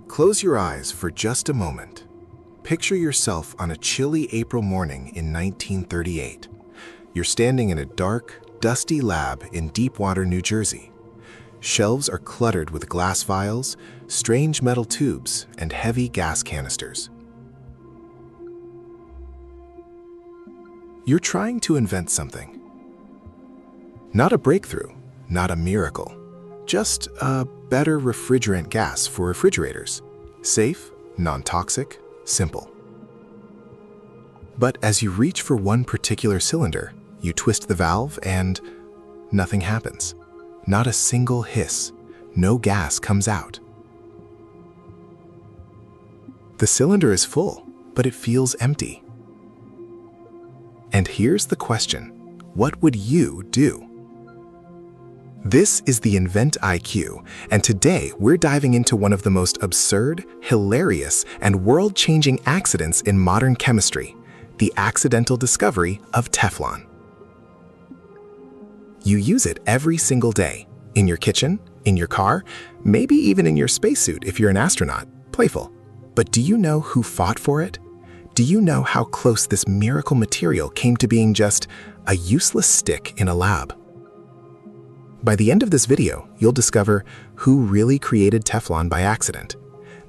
Close your eyes for just a moment. Picture yourself on a chilly April morning in 1938. You're standing in a dark, dusty lab in Deepwater, New Jersey. Shelves are cluttered with glass vials, strange metal tubes, and heavy gas canisters. You're trying to invent something. Not a breakthrough, not a miracle, just a better refrigerant gas for refrigerators. Safe, non-toxic, simple. But as you reach for one particular cylinder, you twist the valve and nothing happens. Not a single hiss, no gas comes out. The cylinder is full, but it feels empty. And here's the question, what would you do? This is the InventIQ, and today we're diving into one of the most absurd, hilarious, and world-changing accidents in modern chemistry, the accidental discovery of Teflon. You use it every single day, in your kitchen, in your car, maybe even in your spacesuit if you're an astronaut, playful. But do you know who fought for it? Do you know how close this miracle material came to being just a useless stick in a lab? By the end of this video, you'll discover who really created Teflon by accident,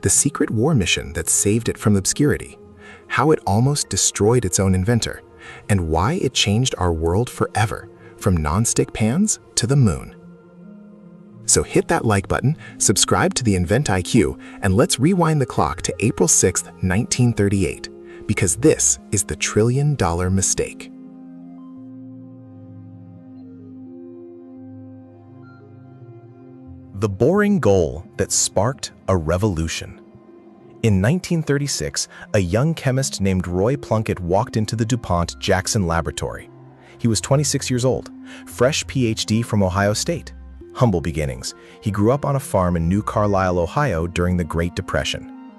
the secret war mission that saved it from obscurity, how it almost destroyed its own inventor, and why it changed our world forever, from non-stick pans to the moon. So hit that like button, subscribe to the InventIQ, and let's rewind the clock to April 6th, 1938, because this is the trillion-dollar mistake. The boring goal that sparked a revolution. In 1936, a young chemist named Roy Plunkett walked into the DuPont Jackson laboratory. He was 26 years old, fresh PhD from Ohio State. Humble beginnings. He grew up on a farm in New Carlisle, Ohio during the Great Depression.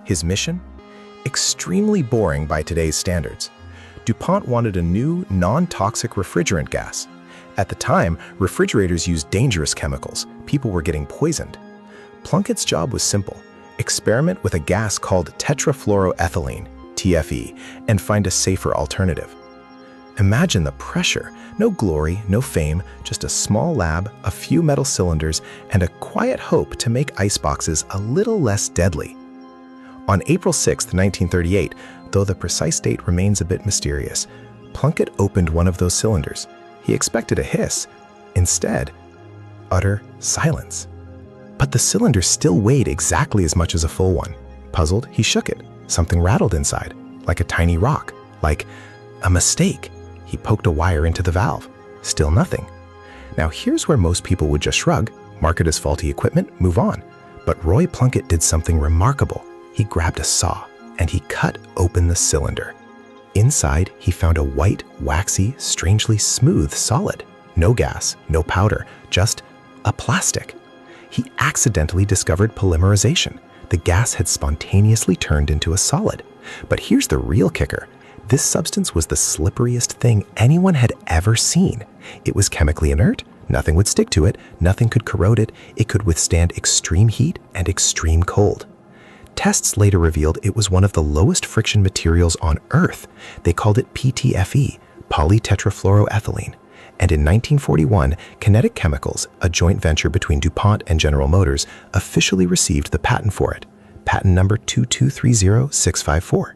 His mission? Extremely boring by today's standards. DuPont wanted a new, non-toxic refrigerant gas. At the time, refrigerators used dangerous chemicals. People were getting poisoned. Plunkett's job was simple. Experiment with a gas called tetrafluoroethylene, TFE, and find a safer alternative. Imagine the pressure. No glory, no fame, just a small lab, a few metal cylinders, and a quiet hope to make iceboxes a little less deadly. On April 6, 1938, though the precise date remains a bit mysterious, Plunkett opened one of those cylinders. He expected a hiss. Instead, utter silence. But the cylinder still weighed exactly as much as a full one. Puzzled, he shook it. Something rattled inside, like a tiny rock, like a mistake. He poked a wire into the valve. Still nothing. Now here's where most people would just shrug, mark it as faulty equipment, move on. But Roy Plunkett did something remarkable. He grabbed a saw and he cut open the cylinder. Inside, he found a white, waxy, strangely smooth solid. No gas, no powder, just a plastic. He accidentally discovered polymerization. The gas had spontaneously turned into a solid. But here's the real kicker. This substance was the slipperiest thing anyone had ever seen. It was chemically inert, nothing would stick to it, nothing could corrode it, it could withstand extreme heat and extreme cold. Tests later revealed it was one of the lowest friction materials on Earth. They called it PTFE, polytetrafluoroethylene. And in 1941, Kinetic Chemicals, a joint venture between DuPont and General Motors, officially received the patent for it, patent number 2230654.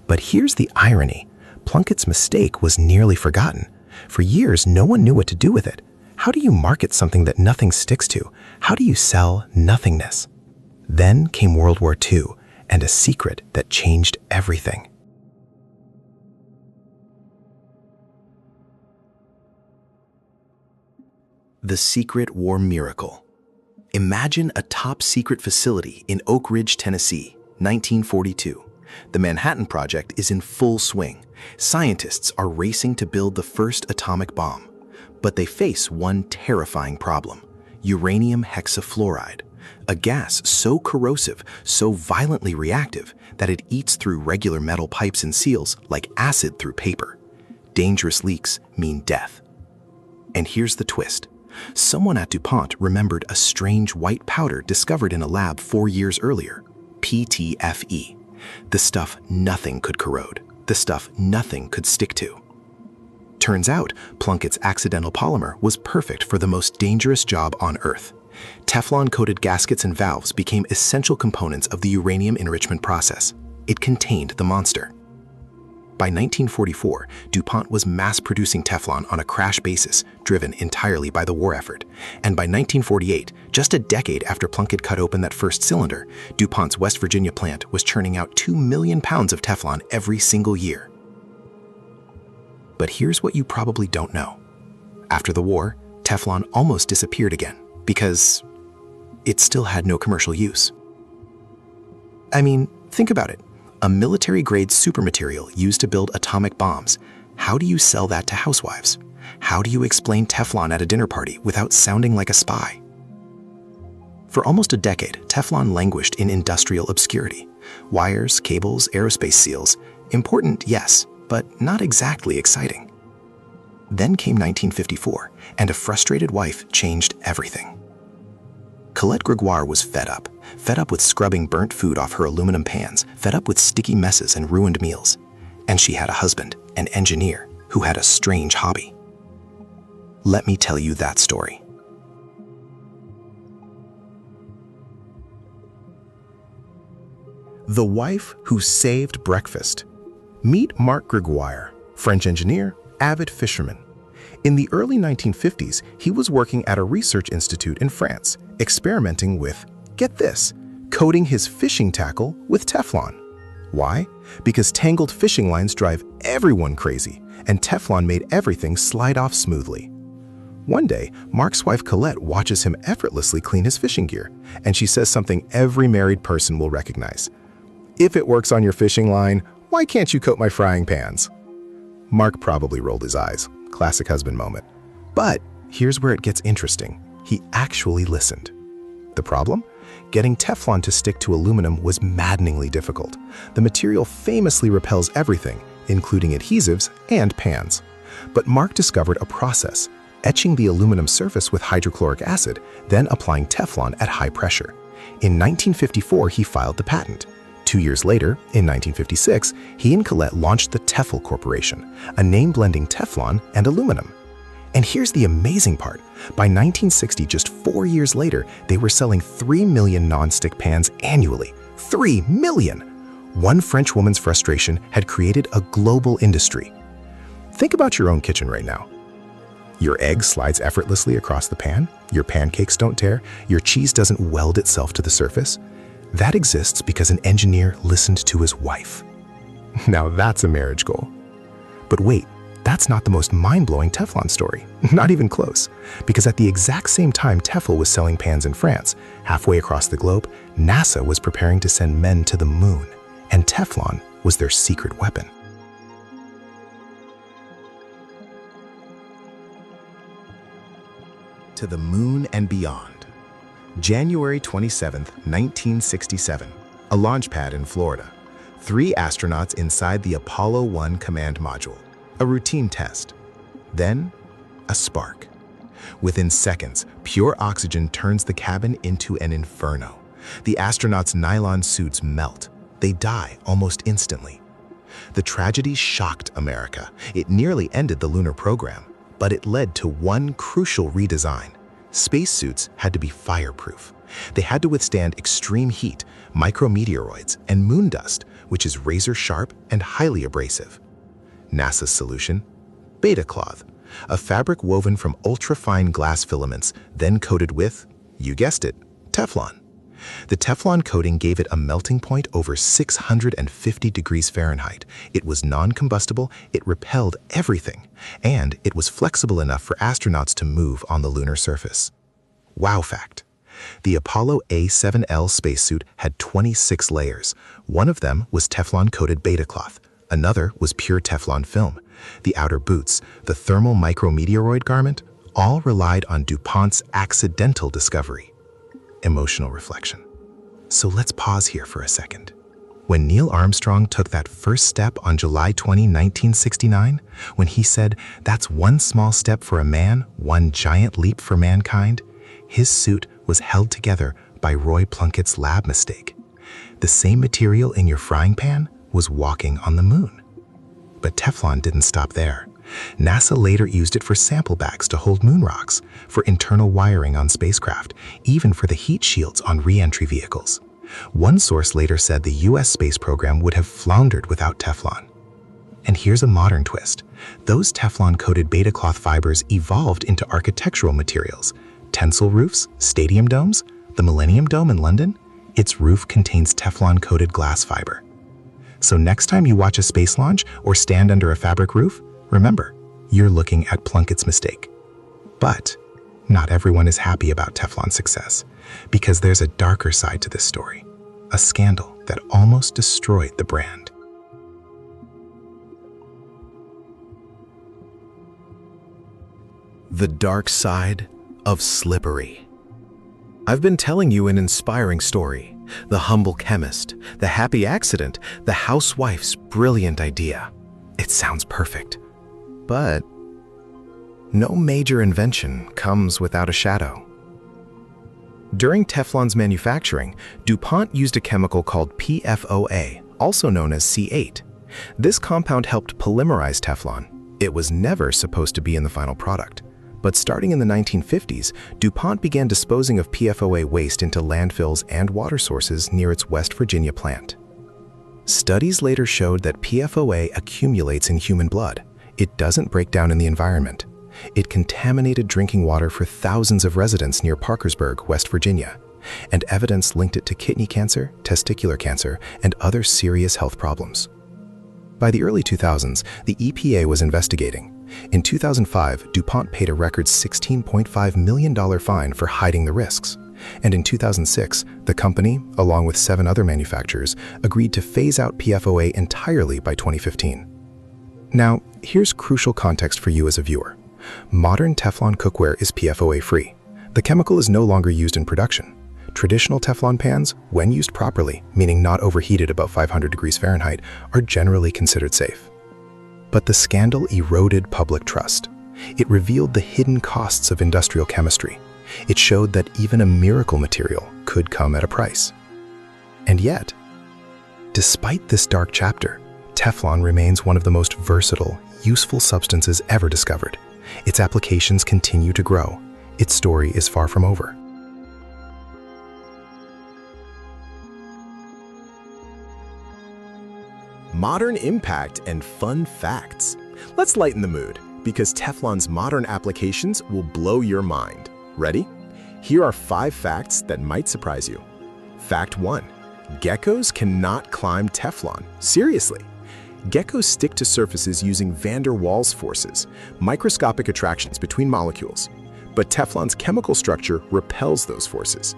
But here's the irony. Plunkett's mistake was nearly forgotten. For years, no one knew what to do with it. How do you market something that nothing sticks to? How do you sell nothingness? Then came World War II, and a secret that changed everything. The Secret War Miracle. Imagine a top-secret facility in Oak Ridge, Tennessee, 1942. The Manhattan Project is in full swing. Scientists are racing to build the first atomic bomb. But they face one terrifying problem: uranium hexafluoride, a gas so corrosive, so violently reactive, that it eats through regular metal pipes and seals like acid through paper. Dangerous leaks mean death. And here's the twist. Someone at DuPont remembered a strange white powder discovered in a lab 4 years earlier, PTFE. The stuff nothing could corrode, the stuff nothing could stick to. Turns out, Plunkett's accidental polymer was perfect for the most dangerous job on Earth. Teflon-coated gaskets and valves became essential components of the uranium enrichment process. It contained the monster. By 1944, DuPont was mass-producing Teflon on a crash basis, driven entirely by the war effort. And by 1948, just a decade after Plunkett cut open that first cylinder, DuPont's West Virginia plant was churning out 2 million pounds of Teflon every single year. But here's what you probably don't know. After the war, Teflon almost disappeared again because it still had no commercial use. I mean, think about it. A military-grade supermaterial used to build atomic bombs. How do you sell that to housewives? How do you explain Teflon at a dinner party without sounding like a spy? For almost a decade, Teflon languished in industrial obscurity. Wires, cables, aerospace seals. Important, yes, but not exactly exciting. Then came 1954, and a frustrated wife changed everything. Colette Grégoire was fed up with scrubbing burnt food off her aluminum pans, fed up with sticky messes and ruined meals. And she had a husband, an engineer, who had a strange hobby. Let me tell you that story. The wife who saved breakfast. Meet Marc Grégoire, French engineer, avid fisherman. In the early 1950s, he was working at a research institute in France, experimenting with, get this, coating his fishing tackle with Teflon. Why? Because tangled fishing lines drive everyone crazy, and Teflon made everything slide off smoothly. One day, Marc's wife Colette watches him effortlessly clean his fishing gear, and she says something every married person will recognize. If it works on your fishing line, why can't you coat my frying pans? Marc probably rolled his eyes. Classic husband moment. But here's where it gets interesting. He actually listened. The problem? Getting Teflon to stick to aluminum was maddeningly difficult. The material famously repels everything, including adhesives and pans. But Marc discovered a process, etching the aluminum surface with hydrochloric acid, then applying Teflon at high pressure. In 1954, he filed the patent. 2 years later, in 1956, he and Colette launched the Tefl Corporation, a name blending Teflon and aluminum. And here's the amazing part. By 1960, just 4 years later, they were selling 3 million non-stick pans annually. 3 million! One French woman's frustration had created a global industry. Think about your own kitchen right now. Your egg slides effortlessly across the pan, your pancakes don't tear, your cheese doesn't weld itself to the surface. That exists because an engineer listened to his wife. Now that's a marriage goal. But wait, that's not the most mind-blowing Teflon story. Not even close. Because at the exact same time Tefl was selling pans in France, halfway across the globe, NASA was preparing to send men to the moon, and Teflon was their secret weapon. To the moon and beyond. January 27, 1967, a launch pad in Florida. 3 astronauts inside the Apollo 1 command module. A routine test. Then, a spark. Within seconds, pure oxygen turns the cabin into an inferno. The astronauts' nylon suits melt. They die almost instantly. The tragedy shocked America. It nearly ended the lunar program, but it led to one crucial redesign. Spacesuits had to be fireproof. They had to withstand extreme heat, micrometeoroids, and moon dust, which is razor-sharp and highly abrasive. NASA's solution? Beta cloth, a fabric woven from ultra-fine glass filaments, then coated with, you guessed it, Teflon. The Teflon coating gave it a melting point over 650 degrees Fahrenheit. It was non-combustible, it repelled everything, and it was flexible enough for astronauts to move on the lunar surface. Wow fact. The Apollo A7L spacesuit had 26 layers. One of them was Teflon-coated beta cloth. Another was pure Teflon film. The outer boots, the thermal micrometeoroid garment, all relied on DuPont's accidental discovery. Emotional reflection. So let's pause here for a second. When Neil Armstrong took that first step on July 20, 1969, when he said, "That's one small step for a man, one giant leap for mankind," his suit was held together by Roy Plunkett's lab mistake. The same material in your frying pan was walking on the moon. But Teflon didn't stop there. NASA later used it for sample bags to hold moon rocks, for internal wiring on spacecraft, even for the heat shields on re-entry vehicles. One source later said the US space program would have floundered without Teflon. And here's a modern twist. Those Teflon-coated beta cloth fibers evolved into architectural materials. Tensile roofs, stadium domes, the Millennium Dome in London, its roof contains Teflon-coated glass fiber. So next time you watch a space launch or stand under a fabric roof, remember, you're looking at Plunkett's mistake. But not everyone is happy about Teflon's success, because there's a darker side to this story, a scandal that almost destroyed the brand. The dark side of slippery. I've been telling you an inspiring story, the humble chemist, the happy accident, the housewife's brilliant idea. It sounds perfect. But no major invention comes without a shadow. During Teflon's manufacturing, DuPont used a chemical called PFOA, also known as C8. This compound helped polymerize Teflon. It was never supposed to be in the final product. But starting in the 1950s, DuPont began disposing of PFOA waste into landfills and water sources near its West Virginia plant. Studies later showed that PFOA accumulates in human blood. It doesn't break down in the environment. It contaminated drinking water for thousands of residents near Parkersburg, West Virginia, and evidence linked it to kidney cancer, testicular cancer, and other serious health problems. By the early 2000s, the EPA was investigating. In 2005, DuPont paid a record $16.5 million fine for hiding the risks. And in 2006, the company, along with 7 other manufacturers, agreed to phase out PFOA entirely by 2015. Now, here's crucial context for you as a viewer. Modern Teflon cookware is PFOA-free. The chemical is no longer used in production. Traditional Teflon pans, when used properly, meaning not overheated above 500 degrees Fahrenheit, are generally considered safe. But the scandal eroded public trust. It revealed the hidden costs of industrial chemistry. It showed that even a miracle material could come at a price. And yet, despite this dark chapter, Teflon remains one of the most versatile, useful substances ever discovered. Its applications continue to grow. Its story is far from over. Modern impact and fun facts. Let's lighten the mood, because Teflon's modern applications will blow your mind. Ready? Here are 5 facts that might surprise you. Fact 1. Geckos cannot climb Teflon. Seriously. Geckos stick to surfaces using van der Waals forces, microscopic attractions between molecules. But Teflon's chemical structure repels those forces.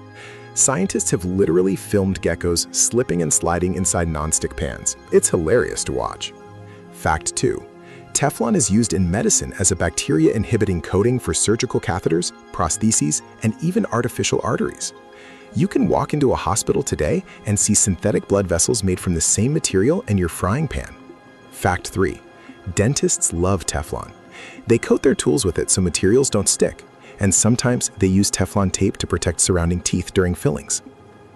Scientists have literally filmed geckos slipping and sliding inside nonstick pans. It's hilarious to watch. Fact 2. Teflon is used in medicine as a bacteria-inhibiting coating for surgical catheters, prostheses, and even artificial arteries. You can walk into a hospital today and see synthetic blood vessels made from the same material in your frying pan. Fact 3. Dentists love Teflon. They coat their tools with it so materials don't stick, and sometimes they use Teflon tape to protect surrounding teeth during fillings.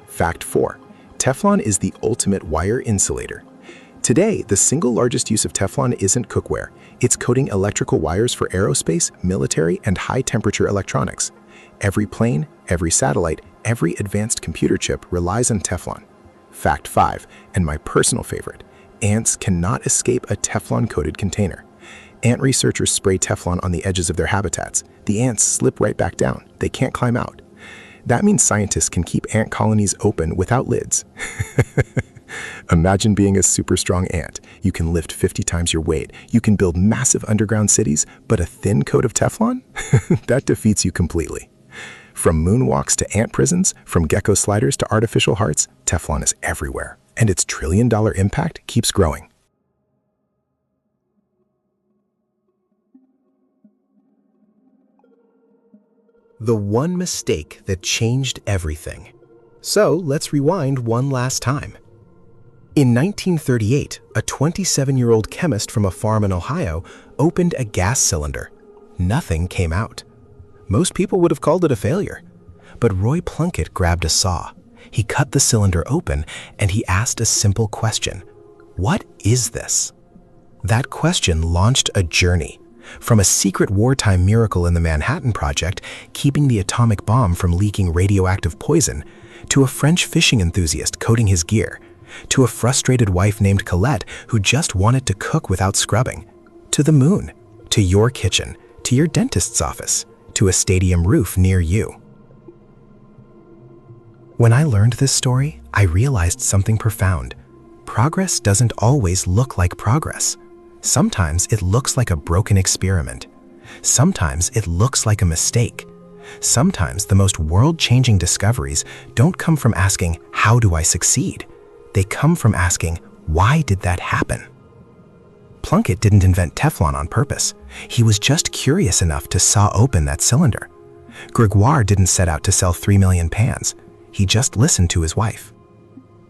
Fact 4. Teflon is the ultimate wire insulator. Today, the single largest use of Teflon isn't cookware. It's coating electrical wires for aerospace, military, and high-temperature electronics. Every plane, every satellite, every advanced computer chip relies on Teflon. Fact 5, and my personal favorite, ants cannot escape a Teflon-coated container. Ant researchers spray Teflon on the edges of their habitats. The ants slip right back down. They can't climb out. That means scientists can keep ant colonies open without lids. Imagine being a super strong ant. You can lift 50 times your weight. You can build massive underground cities, but a thin coat of Teflon? That defeats you completely. From moonwalks to ant prisons, from gecko sliders to artificial hearts, Teflon is everywhere. And its trillion-dollar impact keeps growing. The one mistake that changed everything. So let's rewind one last time. In 1938, a 27-year-old chemist from a farm in Ohio opened a gas cylinder. Nothing came out. Most people would have called it a failure. But Roy Plunkett grabbed a saw. He cut the cylinder open and he asked a simple question. What is this? That question launched a journey. From a secret wartime miracle in the Manhattan Project, keeping the atomic bomb from leaking radioactive poison, to a French fishing enthusiast coating his gear, to a frustrated wife named Colette who just wanted to cook without scrubbing, to the moon, to your kitchen, to your dentist's office, to a stadium roof near you. When I learned this story, I realized something profound. Progress doesn't always look like progress. Sometimes it looks like a broken experiment. Sometimes it looks like a mistake. Sometimes the most world-changing discoveries don't come from asking, how do I succeed? They come from asking, why did that happen? Plunkett didn't invent Teflon on purpose. He was just curious enough to saw open that cylinder. Grégoire didn't set out to sell 3 million pans. He just listened to his wife.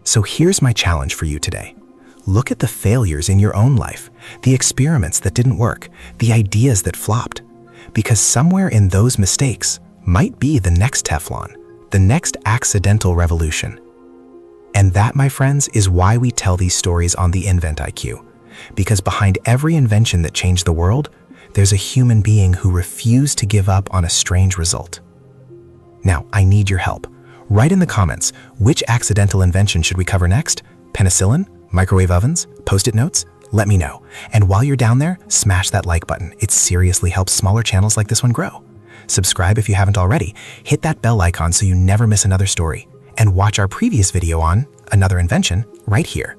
So here's my challenge for you today. Look at the failures in your own life, the experiments that didn't work, the ideas that flopped. Because somewhere in those mistakes might be the next Teflon, the next accidental revolution. And that, my friends, is why we tell these stories on the InventIQ. Because behind every invention that changed the world, there's a human being who refused to give up on a strange result. Now, I need your help. Write in the comments, which accidental invention should we cover next? Penicillin? Microwave ovens? Post-it notes? Let me know. And while you're down there, smash that like button. It seriously helps smaller channels like this one grow. Subscribe if you haven't already. Hit that bell icon so you never miss another story. And watch our previous video on another invention right here.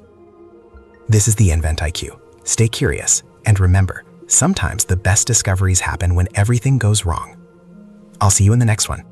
This is the InventIQ. Stay curious, and remember, sometimes the best discoveries happen when everything goes wrong. I'll see you in the next one.